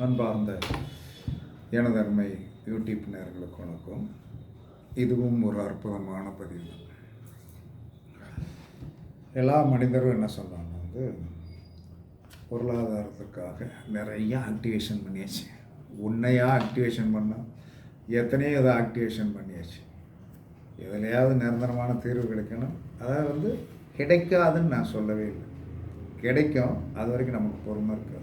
அன்பார்ந்த எனதன்மை யூடியூப் நேயர்களுக்கு வணக்கம். இதுவும் ஒரு அற்புதமான பதிவு. எல்லா மனிதரும் என்ன சொல்கிறாங்க பொருளாதாரத்துக்காக நிறைய ஆக்டிவேஷன் பண்ணியாச்சு. உன்னையாக ஆக்டிவேஷன் பண்ணால் எத்தனையோ இதை ஆக்டிவேஷன் பண்ணியாச்சு. எதுலையாவது நிரந்தரமான தீர்வு கிடைக்கணும். அதாவது கிடைக்காதுன்னு நான் சொல்லவே இல்லை. கிடைக்கும், அது வரைக்கும் நமக்கு பொறுமை இருக்காது.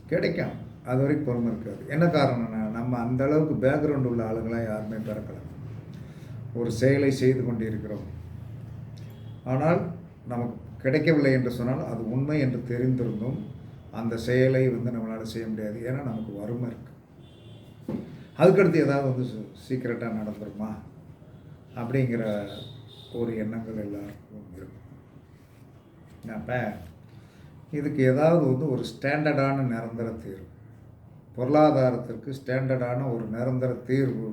கிடைக்கும், அது வரைக்கும் பொறுமை இருக்காது. என்ன காரணம்னா, நம்ம அந்த அளவுக்கு பேக்ரவுண்ட் உள்ள ஆளுங்களாம் யாருமே பிறக்கலை. ஒரு செயலை செய்து கொண்டிருக்கிறோம். ஆனால் நமக்கு கிடைக்கவில்லை என்று சொன்னால் அது உண்மை என்று தெரிந்திருந்தும் அந்த செயலை நம்மளால் செய்ய முடியாது. ஏன்னா நமக்கு வறுமை இருக்குது. அதுக்கடுத்து ஏதாவது சீக்கிரட்டாக நடந்துருமா அப்படிங்கிற ஒரு எண்ணங்கள் எல்லாருக்கும் இருக்கும். அப்போ இதுக்கு ஏதாவது ஒரு ஸ்டாண்டர்டான நிரந்தர தீர்வு, பொருளாதாரத்திற்கு ஸ்டாண்டர்டான ஒரு நிரந்தர தீர்வு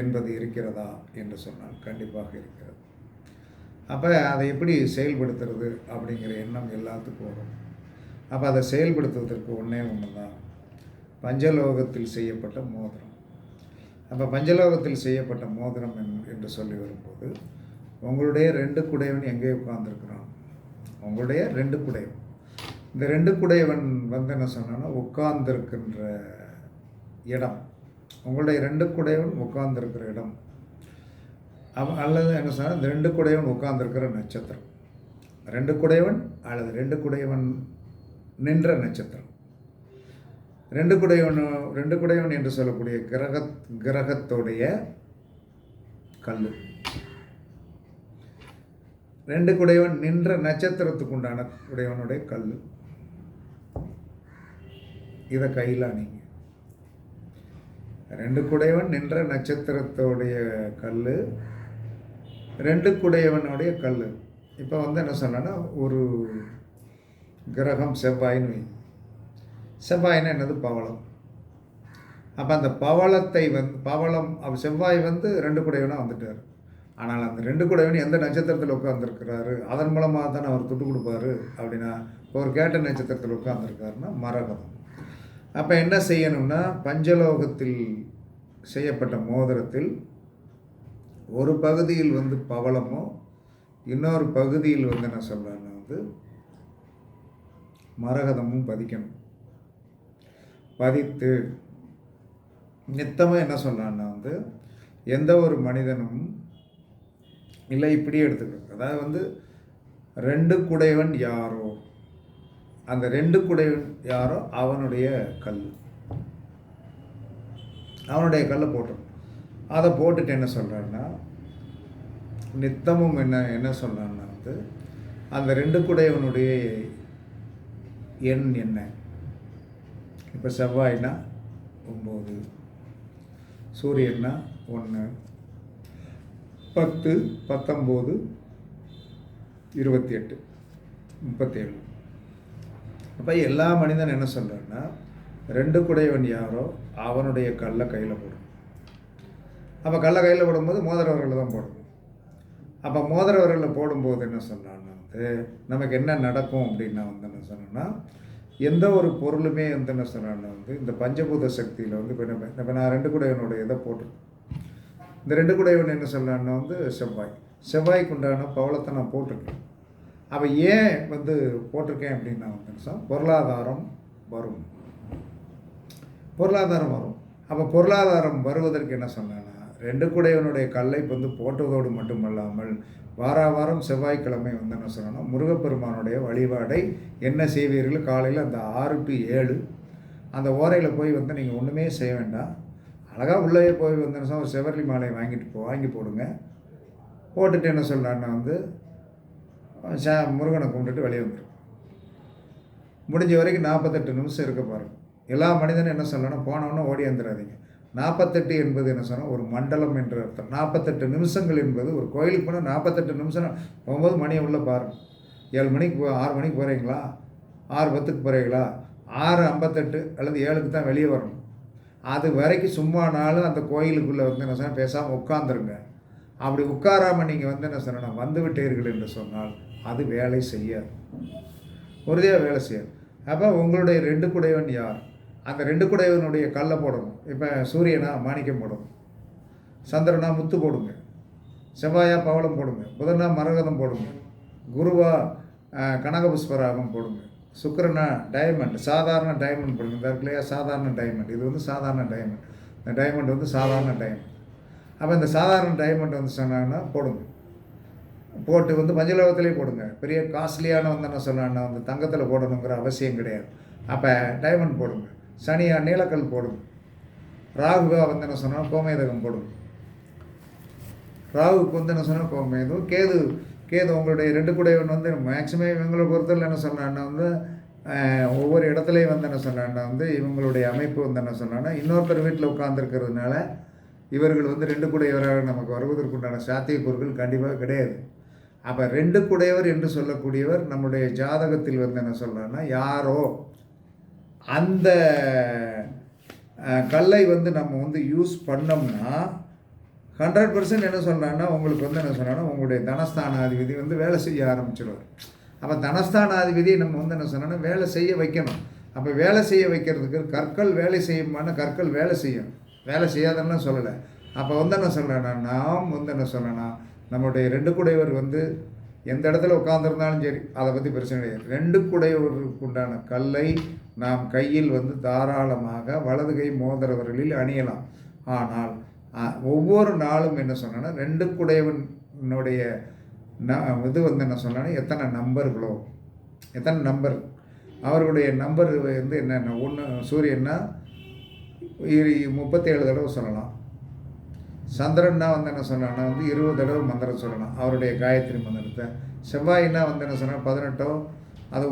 என்பது இருக்கிறதா என்று சொன்னால் கண்டிப்பாக இருக்கிறது. அப்போ அதை எப்படி செயல்படுத்துறது அப்படிங்கிற எண்ணம் எல்லாத்துக்கும் வரும். அப்போ அதை செயல்படுத்துவதற்கு ஒன்றே ஒன்று தான், பஞ்சலோகத்தில் செய்யப்பட்ட மோதிரம். அப்போ பஞ்சலோகத்தில் செய்யப்பட்ட மோதிரம் என்று சொல்லி வரும்போது, உங்களுடைய 2 குடைவன் எங்கே உட்கார்ந்துருக்கிறான்? உங்களுடைய 2 குடைவன். இந்த 2 குடைவன் என்ன சொன்னான்னா, உட்கார்ந்துருக்கின்ற இடம், உங்களுடைய 2 குடைவன் உட்கார்ந்துருக்கிற இடம், அல்லது என்ன சொன்னால் இந்த 2 குடைவன் உட்கார்ந்துருக்கிற நட்சத்திரம். 2 குடைவன் அல்லது 2 குடைவன் நின்ற நட்சத்திரம். 2 குடைவன் என்று சொல்லக்கூடிய கிரகத்துடைய கல், 2 குடைவன் நின்ற நட்சத்திரத்துக்கு உண்டான குடைவனுடைய கல். இதை கையில் அணிங்க. 2 குடைவன் நின்ற நட்சத்திரத்தோடைய கல், 2 குடையவனுடைய கல். இப்போ என்ன சொன்னா, ஒரு கிரகம் செவ்வாயின்னு, செவ்வாயின்னா என்னது? பவளம். அப்போ அந்த பவளத்தை பவளம் செவ்வாய் 2 குடைவனாக வந்துட்டார். ஆனால் அந்த 2 குடைவன் எந்த நட்சத்திரத்தில் உட்காந்துருக்கிறாரு, அதன் மூலமாக தானே அவர் துட்டு கொடுப்பாரு. அப்படின்னா ஒரு கேட்ட நட்சத்திரத்தில் உட்காந்துருக்காருன்னா மரகதம். அப்போ என்ன செய்யணும்னா, பஞ்சலோகத்தில் செய்யப்பட்ட மோதிரத்தில் ஒரு பகுதியில் பவளமோ, இன்னொரு பகுதியில் என்ன சொல்கிறாங்க மரகதமும் பதிக்கணும். பதித்து நித்தமாக என்ன சொல்கிறான்னா எந்த ஒரு மனிதனும் இல்லை, இப்படி எடுத்துக்கணும். அதாவது 2 குடைவன் யாரோ, அந்த 2 குடைவன் யாரோ அவனுடைய கல், அவனுடைய கல்லை போட்டோம். அதை போட்டுட்டு என்ன சொல்கிறான்னா, நித்தமும் என்ன சொல்கிறான்னா அந்த 2 குடைவனுடைய எண் என்ன? இப்போ செவ்வாய்னா 9, சூரியன்னா 1, 10, 19, 28, 37. அப்போ எல்லா மனிதன் என்ன சொல்கிறான்னா, 2 குடைவன் யாரோ அவனுடைய கல்லை கையில் போடும். அப்போ கல்லை கையில் போடும்போது மோதிரவர்களில் தான் போடணும். அப்போ மோதிரவர்களில் போடும்போது என்ன சொன்னான்னா நமக்கு என்ன நடக்கும் அப்படின்னா என்ன சொன்னோன்னா, எந்த ஒரு பொருளுமே என்ன சொன்னான்னா இந்த பஞ்சபூத சக்தியில் இப்போ நான் 2 குடைவனுடைய இதை போட்டிருக்கேன். இந்த 2 குடைவன் என்ன சொன்னான்னா செவ்வாய்க்கு உண்டான பவளத்தை நான் போட்டிருக்கேன். அப்போ ஏன் போட்டிருக்கேன் அப்படின்னா பொருளாதாரம் வரும், பொருளாதாரம் வரும். அப்போ பொருளாதாரம் வருவதற்கு என்ன சொன்னான்னா, 2 குடைவனுடைய கல்லை போட்டதோடு மட்டுமல்லாமல் வாரம் செவ்வாய்க்கிழமை என்ன சொன்னோன்னா, முருகப்பெருமானுடைய வழிபாடை என்ன செய்வீர்கள்? காலையில் அந்த 6 to 7 அந்த ஓரையில் போய் நீங்கள் ஒன்றுமே செய்ய வேண்டாம். அழகாக உள்ளே போய் ஒரு செவர்லி மாலையை வாங்கி போடுங்க. போட்டுட்டு என்ன சொல்கிறான்னா முருகனை கும்பிட்டுட்டு வெளியே வந்துடும். முடிஞ்ச வரைக்கும் 48 நிமிஷம் இருக்க பாருங்கள். எல்லா மனிதனும் என்ன சொல்லணும்னா, போனவொன்னே ஓடி வந்துடாதீங்க. 48 என்பது என்ன சொன்னால் ஒரு மண்டலம் என்று அர்த்தம். 48 நிமிஷங்கள் என்பது, ஒரு கோயிலுக்கு போனால் 48 நிமிஷம் 9 மணி உள்ள பாருங்கள். 7 மணிக்கு 6 மணிக்கு போகிறீங்களா, 6:10க்கு போகிறீங்களா, 6:58 அல்லது 7க்கு தான் வெளியே வரணும். அது வரைக்கும் சும்மானாலும் அந்த கோயிலுக்குள்ளே என்ன சொன்னால் பேசாமல் உட்காந்துருங்க. அப்படி உட்காராமல் நீங்கள் என்ன சொன்னால் வந்து விட்டீர்கள் என்று சொன்னால் அது வேலை செய்யாது, உறுதியாக வேலை செய்யாது. அப்போ உங்களுடைய 2 குடையவன் யார்? அந்த 2 குடையவனுடைய கல்லை போடணும். இப்போ சூரியனா மாணிக்கம் போடணும், சந்திரனா முத்து போடுங்க, செவ்வாயா பவளம் போடுங்க, புதனா மரகதம் போடுங்க, குருவா கனகபுஷ்பராகம் போடுங்க, சுக்கிரனா டைமண்ட், சாதாரண டைமண்ட் போடுங்க. இந்த இருக்கு இல்லையா சாதாரண டைமண்ட், இது வந்து சாதாரண டைமண்ட், இந்த டைமண்ட் வந்து சாதாரண டைமண்ட். அப்போ இந்த சாதாரண டைமண்ட் வந்து சொன்னாங்கன்னா போடுங்க. போட்டு வந்து பஞ்சலோகத்திலே போடுங்க. பெரிய காஸ்ட்லியான வந்து என்ன சொன்னான்னா வந்து தங்கத்தில் போடணுங்கிற அவசியம் கிடையாது. அப்போ டைமண்ட் போடுங்க. சனியா நீலக்கல் போடுங்க. ராகுவா வந்து என்ன சொன்னால் கோமேதகம் போடுங்க. ராகுக்கு வந்து என்ன சொன்னால் கோமேதம். கேது உங்களுடைய 2 குடையவன் வந்து மேக்ஸிமம் இவங்களை பொறுத்தவரை என்ன சொன்னான்னா வந்து ஒவ்வொரு இடத்துலையும் வந்து என்ன சொன்னான்னா வந்து இவங்களுடைய அமைப்பு வந்து என்ன சொன்னான்னா இன்னொருத்தர் வீட்டில் உட்காந்துருக்கிறதுனால இவர்கள் வந்து 2 குடையவராக நமக்கு வருவதற்குண்டான சாத்தியக்கூறுகள் கண்டிப்பாக கிடையாது. அப்போ 2 குடையவர் என்று சொல்லக்கூடியவர் நம்முடைய ஜாதகத்தில் வந்து என்ன சொல்கிறான்னா யாரோ அந்த கல்லை வந்து நம்ம வந்து யூஸ் பண்ணோம்னா 100% என்ன சொல்கிறான்னா உங்களுக்கு வந்து என்ன சொன்னான்னா உங்களுடைய தனஸ்தானாதிபதி வந்து வேலை செய்ய ஆரம்பிச்சிடுவார். அப்போ தனஸ்தானாதிபதியை நம்ம வந்து என்ன சொன்னோன்னா வேலை செய்ய வைக்கணும். அப்போ வேலை செய்ய வைக்கிறதுக்கு கற்கள் வேலை செய்யுமான கற்கள் வேலை செய்யும், வேலை செய்யாதன்னு சொல்லலை. அப்போ வந்து என்ன சொல்கிறேன்னா நாம் வந்து என்ன சொல்லணும்னா நம்மளுடைய 2 குடையவர் வந்து எந்த இடத்துல உட்காந்துருந்தாலும் சரி அதை பற்றி பிரச்சனை கிடையாது. 2 குடையவருக்கு உண்டான கல்லை நாம் கையில் வந்து தாராளமாக வலது கை மோதிரவர்களில் அணியலாம். ஆனால் ஒவ்வொரு நாளும் என்ன சொன்னோன்னா 2 குடையவனுடைய இது வந்து என்ன சொன்னா எத்தனை நம்பர்களோ எத்தனை நம்பர் அவர்களுடைய நம்பர் வந்து என்னென்ன ஒன்று சூரியன்னா 37 தடவை சொல்லலாம். சந்திரன்னா வந்து என்ன சொன்னான்னா வந்து 20 தடவை மந்திரம் சொல்லலாம் அவருடைய காயத்ரி மந்திரத்தை. செவ்வாயின்னா வந்து என்ன சொன்னால் 18 அது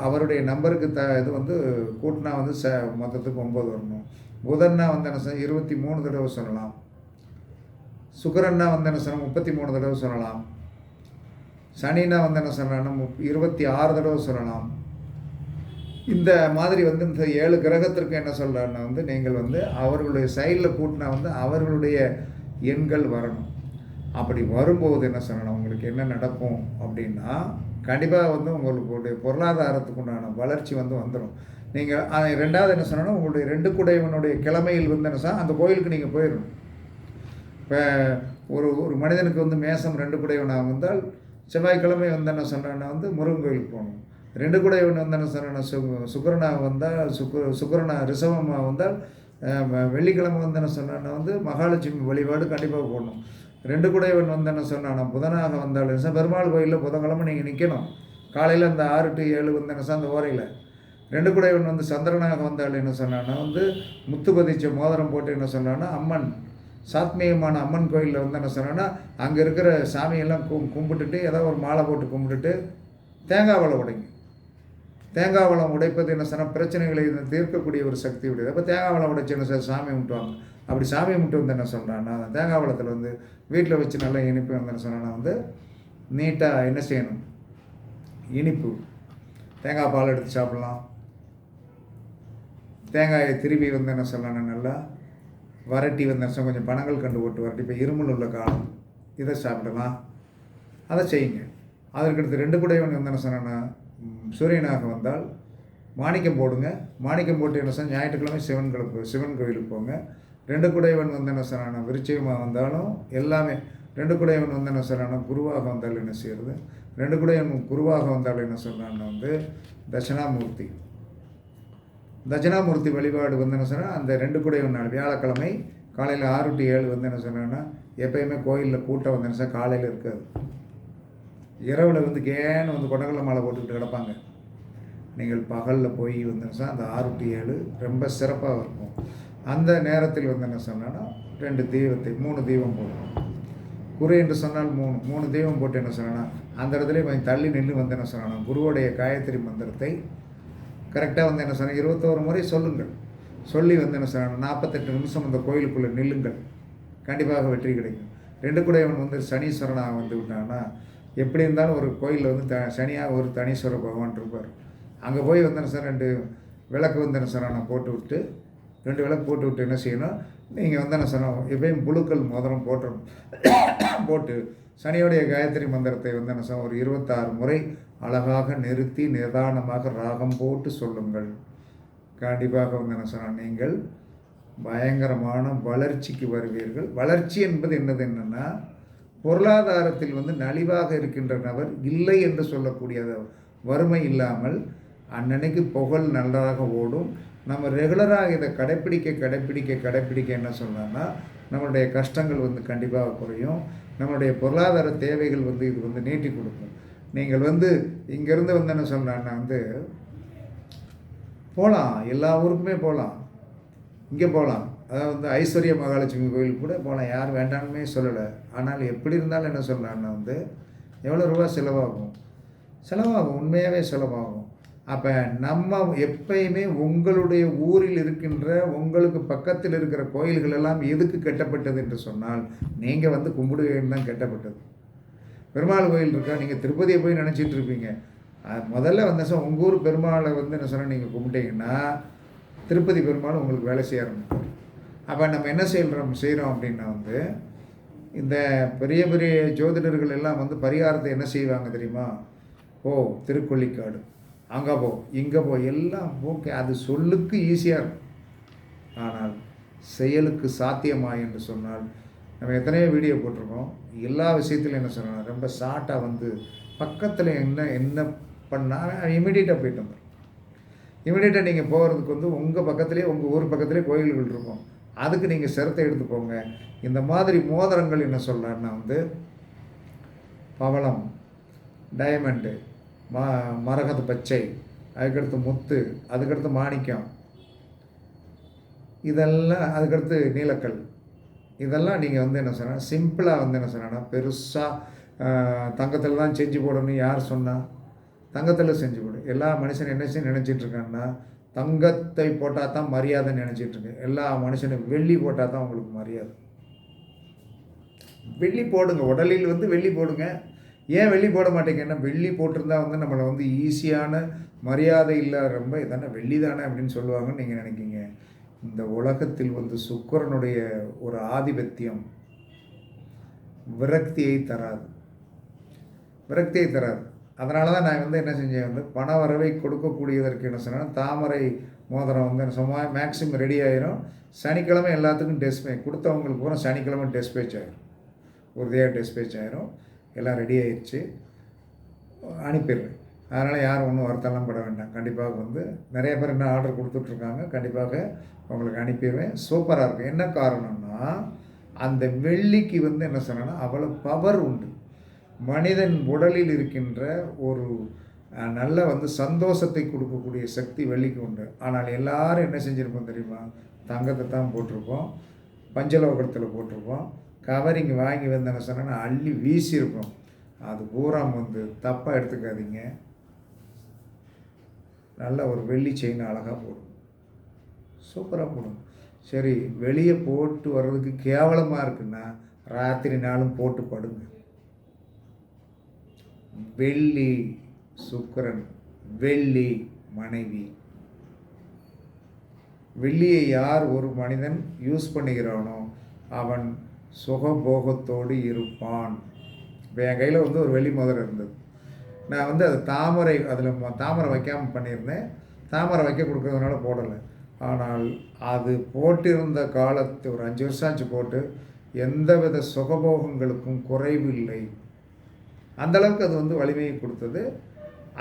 அவருடைய நம்பருக்கு இது வந்து கூட்டினா வந்து மொத்தத்துக்கு 9 வரணும். புதன்னா வந்து என்ன சொன்னால் 23 தடவை சொல்லலாம். சுக்கிரன்னா வந்து என்ன சொன்னால் 33 தடவை சொல்லலாம். சனினா வந்து என்ன சொன்னான்னா 26 தடவை சொல்லலாம். இந்த மாதிரி வந்து இந்த 7 கிரகத்திற்கு என்ன சொல்கிறான்னா வந்து நீங்கள் வந்து அவர்களுடைய சைடில் கூட்டினா வந்து அவர்களுடைய எண்கள் வரணும். அப்படி வரும்போது என்ன சொல்லணும் உங்களுக்கு என்ன நடக்கும் அப்படின்னா கண்டிப்பாக வந்து உங்களுடைய பொருளாதாரத்துக்கு உண்டான வளர்ச்சி வந்து வந்துடும். நீங்கள் 2வது என்ன சொன்னால் உங்களுடைய 2 குடையவனுடைய கிழமையில் வந்து என்ன சொன்னால் அந்த கோயிலுக்கு நீங்கள் போயிடணும். இப்போ ஒரு மனிதனுக்கு வந்து மேசம் 2 குடையவனாக வந்தால் செவ்வாய்க்கிழமை வந்து என்ன சொல்கிறான்னா வந்து முருகன் கோயிலுக்கு போகணும். 2 குடையவன் வந்து என்ன சொல்கிறான்னா சுக்கிரனாக வந்தால் சுக்கிரனா ரிஷபமாக வந்தால் வெள்ளிக்கிழமை வந்து என்ன சொன்னான்னா வந்து மகாலட்சுமி வழிபாடு கண்டிப்பாக போடணும். 2 குடையவன் வந்து என்ன சொன்னான்னா புதனாக வந்தால் பெருமாள் கோயிலில் புதன்கிழமை நீங்கள் நிற்கணும். காலையில் அந்த 6 to 7 வந்து என்ன அந்த ஓரையில். 2 குடையவன் வந்து சந்திரனாக வந்தால் என்ன சொன்னான்னா வந்து முத்து பதிச்ச மோதிரம் போட்டு என்ன சொன்னான்னா அம்மன் சாத்மீகமான அம்மன் கோயிலில் வந்து என்ன சொன்னான்னா அங்கே இருக்கிற சாமியெல்லாம் கும்பிட்டுட்டு ஏதோ ஒரு மாலை போட்டு கும்பிட்டுட்டு தேங்காய் வளம் உடைங்க. தேங்காய் வளம் உடைப்பது என்ன சொன்னால் பிரச்சனைகளை தீர்க்கக்கூடிய ஒரு சக்தி உடையது. அப்போ தேங்காய் வளம் உடைச்சு என்ன சார் சாமி கும்பிட்டுவாங்க. அப்படி சாமி கும்பிட்டு வந்து என்ன சொல்கிறான்னா அந்த தேங்காய் வளத்தில் வந்து வீட்டில் வச்சு நல்லா இனிப்பு வந்து என்ன சொன்னான்னா வந்து நீட்டாக என்ன செய்யணும் இனிப்பு தேங்காய் பால் எடுத்து சாப்பிட்லாம். தேங்காயை திருப்பி வந்து என்ன சொல்லணும் நல்லா வரட்டி வந்து கொஞ்சம் பனங்கள் கண்டு போட்டு வரட்டி இப்போ இருமல் உள்ள காலம் இதை சாப்பிடலாம். அதை செய்யுங்க. அதற்கடுத்து 2 குடையவன் வந்து என்ன சொன்னா சூரியனாக வந்தால் மாணிக்கம் போடுங்க. மாணிக்கம் போட்டு என்ன சொன்னால் ஞாயிற்றுக்கிழமை சிவன் கோயிலுக்கு போங்க. 2 குடையவன் வந்து என்ன சொன்னா விருச்சிகமாக வந்தாலும் எல்லாமே 2 குடையவன் வந்து என்ன சொன்னா குருவாக வந்தால் என்ன செய்யறது 2 குடையவன் குருவாக வந்தால் என்ன சொன்னான்னா வந்து தட்சிணாமூர்த்தி வழிபாடு வந்து என்ன சொன்னால் அந்த 2 குடையவன் நாள் வியாழக்கிழமை காலையில் 6 to 7 வந்து என்ன சொன்னான்னா எப்பயுமே கோயிலில் கூட்டம் வந்து என்ன காலையில் இருக்காது. இரவில் வந்து கேன்னு வந்து கொண்டகல்ல மாலை போட்டுக்கிட்டு கிடப்பாங்க. நீங்கள் பகலில் போய் வந்து என்ன அந்த 6 to 7 ரொம்ப சிறப்பாக இருக்கும். அந்த நேரத்தில் வந்து என்ன சொன்னான்னா 2 தீபத்தை 3 தீபம் போடணும். குரு என்று சொன்னால் 3 தீபம் போட்டு என்ன சொன்னா அந்த இடத்துல கொஞ்சம் தள்ளி நின்று வந்து என்ன சொன்னா குருவோடைய காயத்ரி மந்திரத்தை கரெக்டாக வந்து என்ன சொன்னால் 21 முறை சொல்லுங்கள். சொல்லி வந்து என்ன சொன்னால் 48 நிமிஷம் அந்த கோயிலுக்குள்ளே நில்லுங்கள். கண்டிப்பாக வெற்றி கிடைக்கும். 2 குடையவன் வந்து சனீஸ்வரனாக வந்து விட்டாங்கன்னா எப்படி இருந்தாலும் ஒரு கோயிலில் வந்து சனியாக ஒரு தனீஸ்வர பகவான் இருப்பார். அங்கே போய் வந்து என்ன சார் 2 விளக்கு வந்து என்ன சொன்னால் நான் போட்டு விட்டு 2 விளக்கு போட்டு விட்டு என்ன செய்யணும் நீங்கள் வந்து என்ன சொன்னோம் எப்பயும் புழுக்கள் மோதிரம் போட்டுறணும். போட்டு சனியோடைய காயத்ரி மந்திரத்தை வந்து என்ன சொன்ன ஒரு 26 முறை அழகாக நிறுத்தி நிதானமாக ராகம் போட்டு சொல்லுங்கள். கண்டிப்பாக வந்து என்ன சொன்னால் நீங்கள் பயங்கரமான வளர்ச்சிக்கு வருவீர்கள். வளர்ச்சி என்பது என்னன்னா, பொருளாதாரத்தில் வந்து நலிவாக இருக்கின்ற நபர் இல்லை என்று சொல்லக்கூடிய வறுமை இல்லாமல் அன்னன்னைக்கு புகழ் நன்றாக ஓடும். நம்ம ரெகுலராக இதை கடைப்பிடிக்க என்ன சொல்லலாம்னா, நம்மளுடைய கஷ்டங்கள் வந்து கண்டிப்பாக குறையும். நம்மளுடைய பொருளாதார தேவைகள் வந்து இது வந்து நீட்டி கொடுக்கும். நீங்கள் வந்து இங்கேருந்து வந்து என்ன சொல்லலான்னா வந்து போகலாம், எல்லா ஊருக்குமே போகலாம், இங்கே போகலாம். அதாவது வந்து ஐஸ்வர்ய மகாலட்சுமி கோயிலுக்கு கூட போகலாம், யார் வேண்டாம்னே சொல்லலை. ஆனால் எப்படி இருந்தாலும் என்ன சொல்லலான்னா வந்து எவ்வளோ ரூபா செலவாகும், உண்மையாகவே செலவாகும். அப்போ நம்ம எப்பயுமே உங்களுடைய ஊரில் இருக்கின்ற உங்களுக்கு பக்கத்தில் இருக்கிற கோயில்கள் எல்லாம் எதுக்கு கட்டப்பட்டது என்று சொன்னால், நீங்கள் வந்து கும்பிடுவேன்னு தான் கட்டப்பட்டது. பெருமாள் கோயில் இருக்கா, நீங்கள் திருப்பதியை போய் நினச்சிட்டு இருப்பீங்க. முதல்ல வந்து உங்கள் ஊர் பெருமாளை வந்து என்ன சொன்னால் நீங்கள் கும்பிட்டீங்கன்னா திருப்பதி பெருமாள் உங்களுக்கு வேலை செய்ய ஆரம்பிப்பார். அப்போ நம்ம என்ன செய்கிறோம் அப்படின்னா வந்து இந்த பெரிய பெரிய ஜோதிடர்கள் எல்லாம் வந்து பரிகாரத்தை என்ன செய்வாங்க தெரியுமா? திருக்கொள்ளிக்காடு, அங்கே இங்கே எல்லாம் ஓகே, அது சொல்லுக்கு ஈஸியாக இருக்கும். ஆனால் செயலுக்கு சாத்தியமா என்று சொன்னால் நம்ம எத்தனையோ வீடியோ போட்டிருக்கோம். எல்லா விஷயத்துலையும் என்ன சொன்னால் ரொம்ப ஷார்ட்டாக வந்து பக்கத்தில் என்ன பண்ணால் இமீடியட்டாக போயிட்டு வந்துடும். இமீடியட்டாக நீங்கள் போகிறதுக்கு வந்து உங்கள் பக்கத்துலேயே உங்கள் ஊர் பக்கத்துலேயே கோயில்கள் இருக்கும். அதுக்கு நீங்கள் சிரத்தை எடுத்து போங்க. இந்த மாதிரி மோதிரங்கள் என்ன சொல்லலான்னா வந்து பவளம், டைமண்டு, மரகத பச்சை, அதுக்கடுத்து முத்து, அதுக்கடுத்து மாணிக்கம், இதெல்லாம் அதுக்கடுத்து நீலக்கல், இதெல்லாம் நீங்கள் வந்து என்ன சொன்னால் சிம்பிளாக வந்து என்ன சொன்னா பெருசாக தங்கத்தில் தான் செஞ்சு போடணும். யார் சொன்னால்? தங்கத்தில் செஞ்சு போடு. எல்லா மனுஷனும் என்ன நினச்சிட்ருக்காங்கன்னா தங்கத்தை போட்டால் தான் மரியாதைன்னு நினச்சிட்ருக்கேன். எல்லா மனுஷனும் வெள்ளி போட்டால் தான் உங்களுக்கு மரியாதை. வெள்ளி போடுங்க, உடலில் வந்து வெள்ளி போடுங்க. ஏன் வெள்ளி போட மாட்டேங்கன்னா, வெள்ளி போட்டிருந்தா வந்து நம்மளை வந்து ஈஸியான மரியாதை இல்லை, ரொம்ப இதானே வெள்ளி தானே அப்படின்னு சொல்லுவாங்கன்னு நீங்கள் நினைக்கிங்க. இந்த உலகத்தில் வந்து சுக்கிரனுடைய ஒரு ஆதிபத்தியம் விரக்தியை தராது. அதனால தான் நான் வந்து என்ன செஞ்சேன் வந்து பண வரவை கொடுக்கக்கூடியதற்கு என்ன சொன்னால் தாமரை மோதிரம் வந்து சும்மா மேக்ஸிமம் ரெடி ஆயிரும். சனிக்கிழமை எல்லாத்துக்கும் கொடுத்தவங்களுக்கு பூரா சனிக்கிழமை டெஸ்பேச் ஆயிரும், உறுதியாக டெஸ்பேச் ஆயிரும். எல்லாம் ரெடி ஆயிடுச்சு, அனுப்பிடுறேன். அதனால் யாரும் ஒன்றும் வருத்தம்லாம் பட வேண்டாம். கண்டிப்பாக வந்து நிறைய பேர் என்ன ஆர்டர் கொடுத்துட்ருக்காங்க, கண்டிப்பாக உங்களுக்கு அனுப்பிடுவேன். சூப்பராக இருக்கும். என்ன காரணம்னா அந்த வெள்ளிக்கு வந்து என்ன சொன்னால் அவ்வளோ பவர் உண்டு. மனிதன் உடலில் இருக்கின்ற ஒரு நல்ல வந்து சந்தோஷத்தை கொடுக்கக்கூடிய சக்தி வெள்ளிக்கு உண்டு. ஆனால் எல்லாரும் என்ன செஞ்சுருப்போம் தெரியுமா? தங்கத்தை தான் போட்டிருப்போம், பஞ்சலோகத்தில் போட்டிருப்போம், கவரிங் வாங்கி வந்து என்ன சொன்னால் அள்ளி வீசியிருப்போம். அது பூரா வந்து தப்பாக எடுத்துக்காதீங்க. நல்ல ஒரு வெள்ளி செயின் அழகாக போடும், சூப்பராக போடும். சரி, வெளியே போட்டு வர்றதுக்கு கேவலமாக இருக்குன்னா ராத்திரி நாளும் போட்டு படுங்க. வெள்ளி சுக்கிரன், வெள்ளி மனைவி. வெள்ளியை யார் ஒரு மனிதன் யூஸ் பண்ணுகிறானோ அவன் சுகபோகத்தோடு இருப்பான். இப்போ என் கையில் வந்து ஒரு வெள்ளி மோதிரம் இருந்தது. நான் வந்து அது தாமரை வைக்காமல் பண்ணியிருந்தேன். தாமரை வைக்க கொடுக்கறதுனால போடலை. ஆனால் அது போட்டிருந்த காலத்து ஒரு 5 வருஷம் ஆச்சு போட்டு, எந்தவித சுகபோகங்களுக்கும் குறைவு இல்லை. அந்தளவுக்கு அது வந்து வலிமையை கொடுத்தது.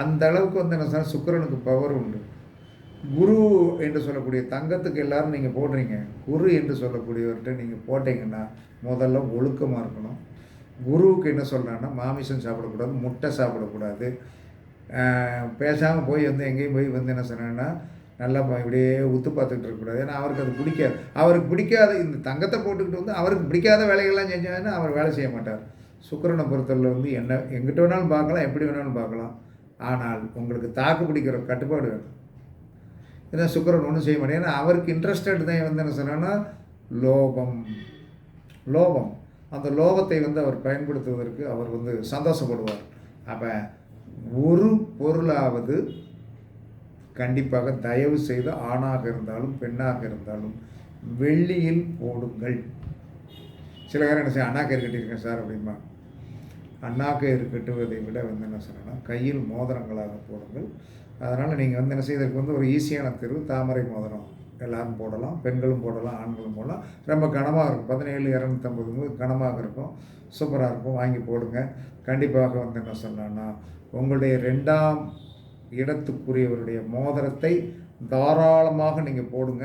அந்த அளவுக்கு வந்து என்ன சொன்னால் சுக்கிரனுக்கு பவர் உண்டு. குரு என்று சொல்லக்கூடிய தங்கத்துக்கு எல்லோரும் நீங்கள் போடுறீங்க. குரு என்று சொல்லக்கூடியவர்கிட்ட நீங்கள் போட்டிங்கன்னா முதல்ல ஒழுக்கமாக இருக்கணும். குருவுக்கு என்ன சொல்கிறான்னா மாமிசம் சாப்பிடக்கூடாது, முட்டை சாப்பிடக்கூடாது. பேசாமல் போய் வந்து எங்கேயும் போய் வந்து என்ன சொன்னாங்கன்னா நல்லா இப்படியே உத்து பார்த்துக்கிட்டு இருக்கக்கூடாது. ஏன்னா அவருக்கு அது பிடிக்காது. அவருக்கு பிடிக்காத இந்த தங்கத்தை போட்டுக்கிட்டு வந்து அவருக்கு பிடிக்காத வேலைகள்லாம் செஞ்சாங்கன்னா அவர் வேலை செய்ய மாட்டார். சுக்கிரனை பொறுத்தவரை வந்து என்ன எங்கிட்ட வேணாலும் பார்க்கலாம், எப்படி வேணாலும் பார்க்கலாம். ஆனால் உங்களுக்கு தாக்கு பிடிக்கிற கட்டுப்பாடு வேணும். ஏன்னா சுக்கிரன் ஒன்றும் செய்ய மாட்டேன். ஏன்னா அவருக்கு இன்ட்ரெஸ்டட் தான் வந்து என்ன சொன்னான்னா லோபம். அந்த லோபத்தை வந்து அவர் பயன்படுத்துவதற்கு அவர் வந்து சந்தோஷப்படுவார். அப்போ ஒரு பொருளாவது கண்டிப்பாக தயவு செய்து ஆணாக இருந்தாலும் பெண்ணாக இருந்தாலும் வெள்ளியில் போடுங்கள். சில பேர் என்ன செய்ய அண்ணாக்கயிறு கட்டியிருக்கேன் சார் அப்படிமா. அண்ணாக்கயிறு கட்டுவதை விட வந்து என்ன சொன்னேன்னா கையில் மோதிரங்களாக போடுங்கள். அதனால் நீங்கள் வந்து என்ன செய்வதற்கு வந்து ஒரு ஈஸியான தீர்வு தாமரை மோதிரம் எல்லோரும் போடலாம், பெண்களும் போடலாம், ஆண்களும் போடலாம். ரொம்ப கனமாக இருக்கும், 17,250 கனமாக இருக்கும், சூப்பராக இருக்கும், வாங்கி போடுங்க. கண்டிப்பாக வந்து என்ன சொன்னேன்னா உங்களுடைய 2ஆம் இடத்துக்குரியவருடைய மோதிரத்தை தாராளமாக நீங்கள் போடுங்க.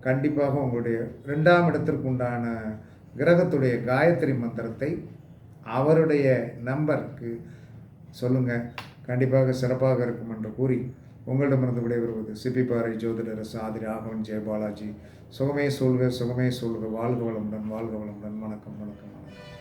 கண்டிப்பாக உங்களுடைய 2ஆம் இடத்திற்கு உண்டான கிரகத்துடைய காயத்ரி மந்திரத்தை அவருடைய நம்பருக்கு சொல்லுங்கள். கண்டிப்பாக சிறப்பாக இருக்கும் என்று கூறி உங்களிடமிருந்து விடைபெறுவது சிப்பிப்பாறை ஜோதிடர் சாதி ராகவன் ஜெயபாலாஜி. சுகமே சொல்க, சுகமே சொல்க. வாழ்க வளமுடன், வாழ்க வளமுடன். வணக்கம், வணக்கம், வணக்கம்.